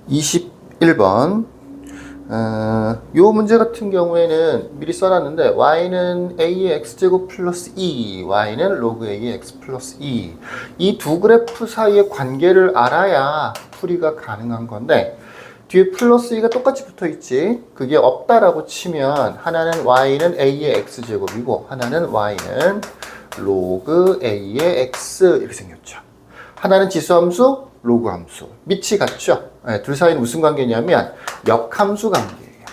21번. 요 문제 같은 경우에는 미리 써놨는데 y는 a의 x제곱 플러스 2, y는 로그 a의 x 플러스 2. 이 두 그래프 사이의 관계를 알아야 풀이가 가능한 건데 뒤에 플러스 2가 똑같이 붙어있지. 그게 없다라고 치면 하나는 y는 a의 x제곱이고 하나는 y는 로그 a의 x 이렇게 생겼죠. 하나는 지수함수, 로그 함수. 밑이 같죠? 네, 둘 사이는 무슨 관계냐면 역함수 관계예요.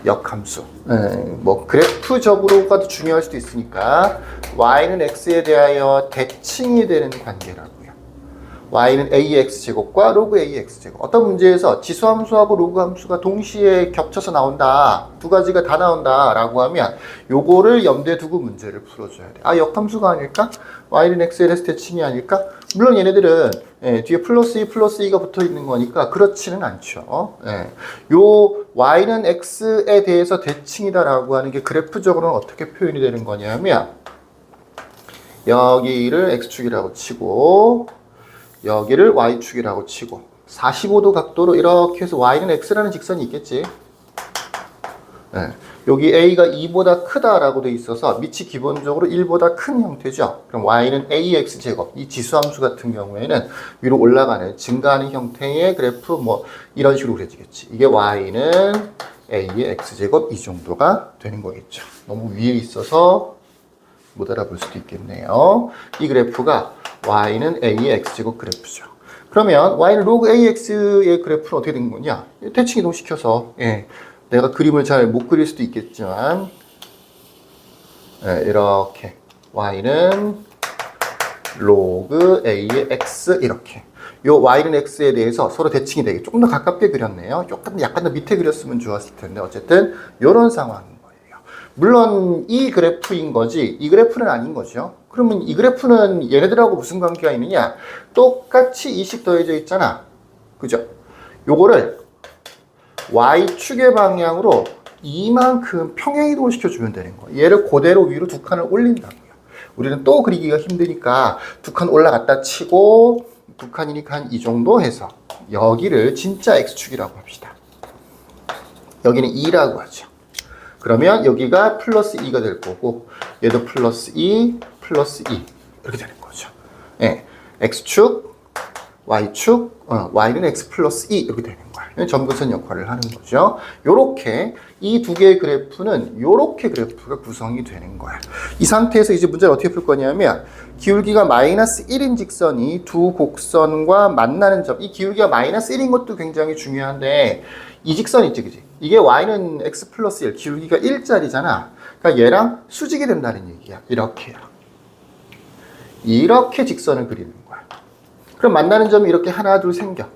역함수. 네, 뭐 그래프적으로가 더 중요할 수도 있으니까 y는 x에 대하여 대칭이 되는 관계라고요. y는 a의 x제곱과 로그 a의 x제곱. 어떤 문제에서 지수함수하고 로그 함수가 동시에 겹쳐서 나온다. 두 가지가 다 나온다 라고 하면 요거를 염두에 두고 문제를 풀어줘야 돼. 아, 역함수가 아닐까? y는 x에 대해서 대칭이 아닐까? 물론 얘네들은 뒤에 플러스 2 플러스 2가 붙어 있는 거니까 그렇지는 않죠. 요 y는 x에 대해서 대칭이다 라고 하는 게 그래프적으로는 어떻게 표현이 되는 거냐면 여기를 x축이라고 치고 여기를 y축이라고 치고 45도 각도로 이렇게 해서 y는 x라는 직선이 있겠지. 여기 a가 2보다 크다라고 돼 있어서 밑이 기본적으로 1보다 큰 형태죠. 그럼 y는 a의 x제곱, 이 지수함수 같은 경우에는 위로 올라가는, 증가하는 형태의 그래프 뭐 이런 식으로 그려지겠지. 이게 y는 a의 x제곱 이 정도가 되는 거겠죠. 너무 위에 있어서 못 알아볼 수도 있겠네요. 이 그래프가 y는 a의 x제곱 그래프죠. 그러면 y는 로그 ax의 그래프는 어떻게 된 거냐? 대칭 이동시켜서 내가 그림을 잘 못 그릴 수도 있겠지만 이렇게 y는 로그 a의 x 이렇게 요 y는 x에 대해서 서로 대칭이 되게 조금 더 가깝게 그렸네요. 약간 더 밑에 그렸으면 좋았을 텐데 어쨌든 이런 상황인 거예요. 물론 이 그래프인 거지 이 그래프는 아닌 거죠. 그러면 이 그래프는 얘네들하고 무슨 관계가 있느냐? 똑같이 이식 더해져 있잖아. 그죠? 요거를 y축의 방향으로 이만큼 평행이동을 시켜주면 되는 거예요. 얘를 그대로 위로 두 칸을 올린다고요. 우리는 또 그리기가 힘드니까 두 칸 올라갔다 치고 두 칸이니까 한 이 정도 해서 여기를 진짜 x축이라고 합시다. 여기는 2라고 하죠. 그러면 여기가 플러스 2가 될 거고 얘도 플러스 2, 플러스 2 이렇게 되는 거죠. x축, y축, y는 x 플러스 2 이렇게 되는 거예요. 점근선 역할을 하는 거죠. 요렇게 이 두 개의 그래프는 요렇게 그래프가 구성이 되는 거예요. 이 상태에서 이제 문제를 어떻게 풀 거냐면 기울기가 마이너스 1인 직선이 두 곡선과 만나는 점. 이 기울기가 마이너스 1인 것도 굉장히 중요한데 이 직선 있지, 그지? 이게 y는 x 플러스 1, 기울기가 1짜리잖아. 그러니까 얘랑 수직이 된다는 얘기야. 이렇게요. 이렇게 직선을 그리는 거야. 그럼 만나는 점이 이렇게 하나, 둘 생겨.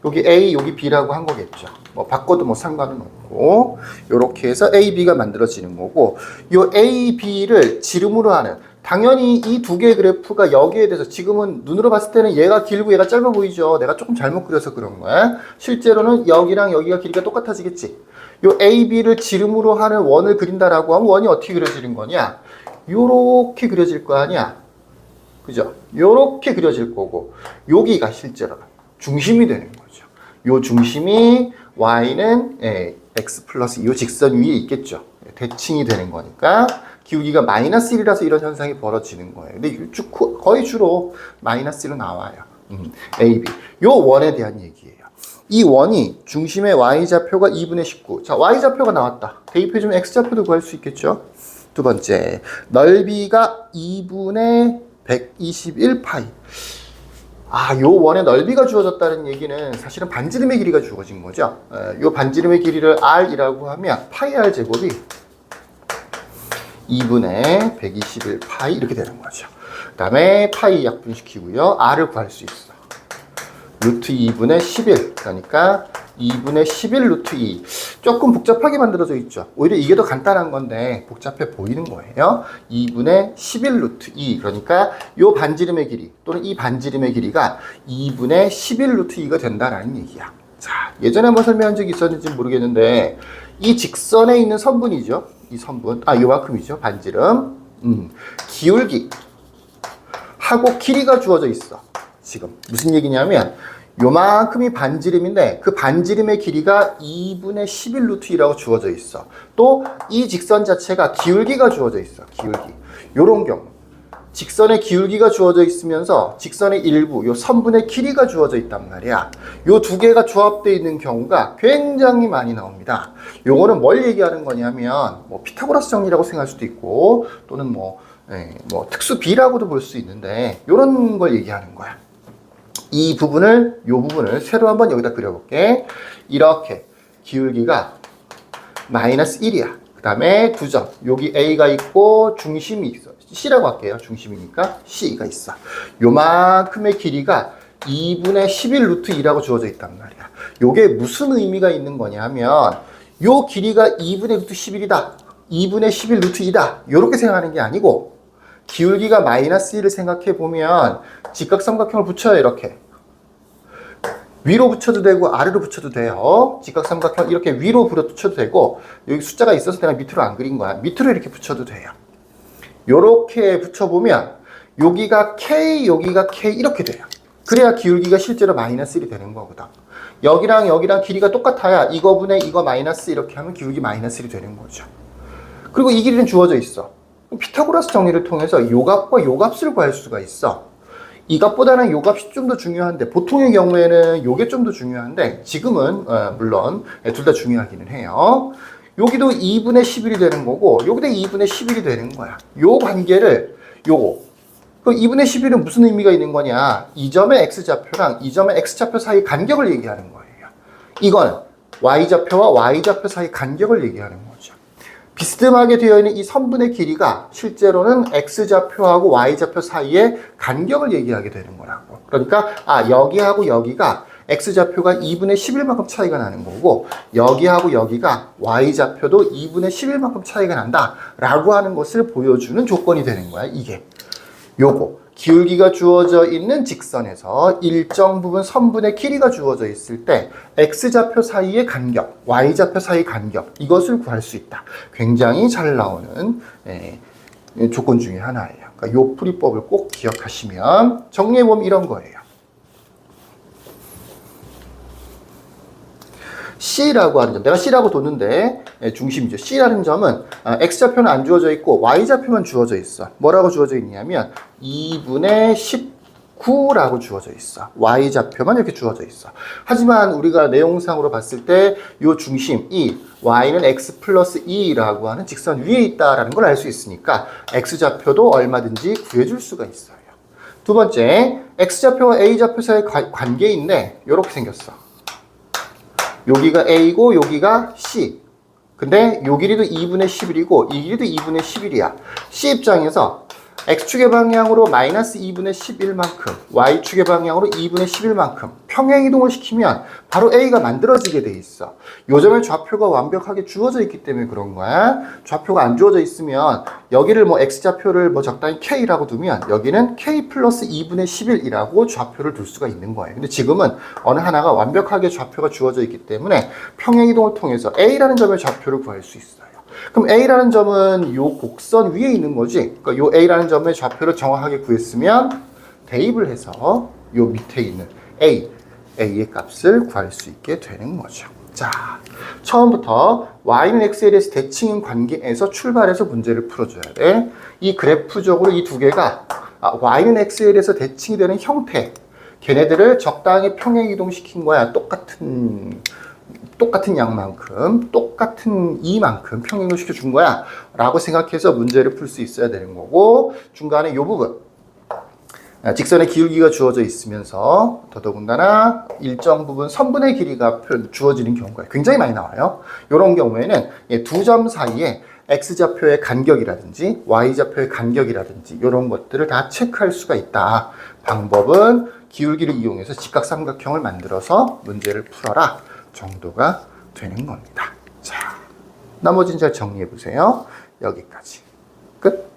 여기 A, 여기 B라고 한 거겠죠. 뭐 바꿔도 뭐 상관은 없고 이렇게 해서 A, B가 만들어지는 거고 이 A, B를 지름으로 하는 당연히 이 두 개의 그래프가 여기에 대해서 지금은 눈으로 봤을 때는 얘가 길고 얘가 짧아 보이죠. 내가 조금 잘못 그려서 그런 거야. 실제로는 여기랑 여기가 길이가 똑같아지겠지. 이 A, B를 지름으로 하는 원을 그린다라고 하면 원이 어떻게 그려지는 거냐? 요렇게 그려질 거 아니야. 그죠? 요렇게 그려질 거고 여기가 실제로 중심이 되는 거죠. 요 중심이 y는 x 플러스 이 직선 위에 있겠죠. 대칭이 되는 거니까 기울기가 마이너스 1이라서 이런 현상이 벌어지는 거예요. 근데 거의 주로 마이너스 1로 나와요. a, b. 요 원에 대한 얘기예요. 이 원이 중심의 y좌표가 2분의 19. 자, y좌표가 나왔다. 대입해주면 x좌표도 구할 수 있겠죠. 두 번째, 넓이가 2분의 121파이. 요 원의 넓이가 주어졌다는 얘기는 사실은 반지름의 길이가 주어진 거죠. 요 반지름의 길이를 r이라고 하면 파이 r 제곱이 2분의 121파이 이렇게 되는 거죠. 그 다음에 파이 약분시키고요. r을 구할 수 있어. 루트 2분의 11. 그러니까 2분의 11 루트 2. 조금 복잡하게 만들어져 있죠. 오히려 이게 더 간단한 건데 복잡해 보이는 거예요. 2분의 11 루트 2. 그러니까 이 반지름의 길이 또는 이 반지름의 길이가 2분의 11 루트 2가 된다라는 얘기야. 자, 예전에 한번 설명한 적이 있었는지 모르겠는데 이 직선에 있는 선분이죠. 이 선분. 요만큼이죠. 반지름. 기울기 하고 길이가 주어져 있어. 지금 무슨 얘기냐면 요만큼이 반지름인데 그 반지름의 길이가 2분의 11 루트 2라고 주어져 있어. 또 이 직선 자체가 기울기가 주어져 있어. 기울기. 요런 경우 직선의 기울기가 주어져 있으면서 직선의 일부, 요 선분의 길이가 주어져 있단 말이야. 요 두 개가 조합되어 있는 경우가 굉장히 많이 나옵니다. 요거는 뭘 얘기하는 거냐면 뭐 피타고라스 정리라고 생각할 수도 있고 또는 뭐 특수 비라고도 볼 수 있는데 요런 걸 얘기하는 거야. 이 부분을, 요 부분을 새로 한번 여기다 그려볼게. 이렇게 기울기가 마이너스 1이야. 그 다음에 두 점. 여기 A가 있고 중심이 있어. C라고 할게요. 중심이니까 C가 있어. 요만큼의 길이가 2분의 11 루트 2라고 주어져 있단 말이야. 요게 무슨 의미가 있는 거냐 하면 요 길이가 2분의 루트 11이다. 2분의 11 루트 2다. 요렇게 생각하는 게 아니고 기울기가 마이너스 1을 생각해 보면 직각삼각형을 붙여요. 이렇게 위로 붙여도 되고 아래로 붙여도 돼요. 직각삼각형 이렇게 위로 붙여도 되고 여기 숫자가 있어서 내가 밑으로 안 그린 거야. 밑으로 이렇게 붙여도 돼요. 요렇게 붙여보면 여기가 K, 여기가 K 이렇게 돼요. 그래야 기울기가 실제로 마이너스 1이 되는 거거든. 여기랑 여기랑 길이가 똑같아야 이거 분의 이거 마이너스 이렇게 하면 기울기 마이너스 1이 되는 거죠. 그리고 이 길이는 주어져 있어. 피타고라스 정리를 통해서 요 값과 요 값을 구할 수가 있어. 이 값보다는 요 값이 좀 더 중요한데 보통의 경우에는 요게 좀 더 중요한데 지금은 물론 둘 다 중요하기는 해요. 여기도 2분의 11이 되는 거고 여기도 2분의 11이 되는 거야. 요 관계를 요거 그 2분의 11은 무슨 의미가 있는 거냐, 이 점의 x좌표랑 이 점의 x좌표 사이 간격을 얘기하는 거예요. 이건 y좌표와 y좌표 사이 간격을 얘기하는 거죠. 비스듬하게 되어 있는 이 선분의 길이가 실제로는 x좌표하고 y좌표 사이의 간격을 얘기하게 되는 거라고. 그러니까 여기하고 여기가 x좌표가 2분의 11만큼 차이가 나는 거고 여기하고 여기가 y좌표도 2분의 11만큼 차이가 난다 라고 하는 것을 보여주는 조건이 되는 거야. 이게 요거 기울기가 주어져 있는 직선에서 일정 부분 선분의 길이가 주어져 있을 때 x좌표 사이의 간격, y좌표 사이의 간격 이것을 구할 수 있다. 굉장히 잘 나오는 조건 중에 하나예요. 그러니까 요 풀이법을 꼭 기억하시면 정리해보면 이런 거예요. C라고 하는 점, 내가 C라고 뒀는데 중심이죠. C라는 점은 X좌표는 안 주어져 있고 Y좌표만 주어져 있어. 뭐라고 주어져 있냐면 2분의 19라고 주어져 있어. Y좌표만 이렇게 주어져 있어. 하지만 우리가 내용상으로 봤을 때 이 중심, Y는 X 플러스 2라고 하는 직선 위에 있다라는 걸 알 수 있으니까 X좌표도 얼마든지 구해줄 수가 있어요. 두 번째, X좌표와 A좌표 사이의 관계인데 이렇게 생겼어. 여기가 A고 여기가 C. 근데 요 길이도 2분의 11이고 이 길이도 2분의 11이야. C 입장에서 X축의 방향으로 마이너스 2분의 11만큼 Y축의 방향으로 2분의 11만큼 평행이동을 시키면 바로 A가 만들어지게 돼 있어. 요점의 좌표가 완벽하게 주어져 있기 때문에 그런 거야. 좌표가 안 주어져 있으면 여기를 뭐 X좌표를 뭐 적당히 K라고 두면 여기는 K 플러스 2분의 11이라고 좌표를 둘 수가 있는 거예요. 근데 지금은 어느 하나가 완벽하게 좌표가 주어져 있기 때문에 평행이동을 통해서 A라는 점의 좌표를 구할 수 있어요. 그럼 A라는 점은 요 곡선 위에 있는 거지. 그러니까 요 A라는 점의 좌표를 정확하게 구했으면 대입을 해서 요 밑에 있는 A의 값을 구할 수 있게 되는 거죠. 자, 처음부터 Y는 X에 대해서 대칭인 관계에서 출발해서 문제를 풀어줘야 돼. 이 그래프적으로 이 두 개가 Y는 X에 대해서 대칭이 되는 형태, 걔네들을 적당히 평행 이동시킨 거야. 똑같은 양만큼, 똑같은 이만큼 평행을 시켜준 거야 라고 생각해서 문제를 풀 수 있어야 되는 거고, 중간에 이 부분 직선의 기울기가 주어져 있으면서 더더군다나 일정 부분 선분의 길이가 주어지는 경우가 굉장히 많이 나와요. 이런 경우에는 두 점 사이에 X좌표의 간격이라든지 Y좌표의 간격이라든지 이런 것들을 다 체크할 수가 있다. 방법은 기울기를 이용해서 직각삼각형을 만들어서 문제를 풀어라 정도가 되는 겁니다. 자, 나머지는 잘 정리해 보세요. 여기까지. 끝.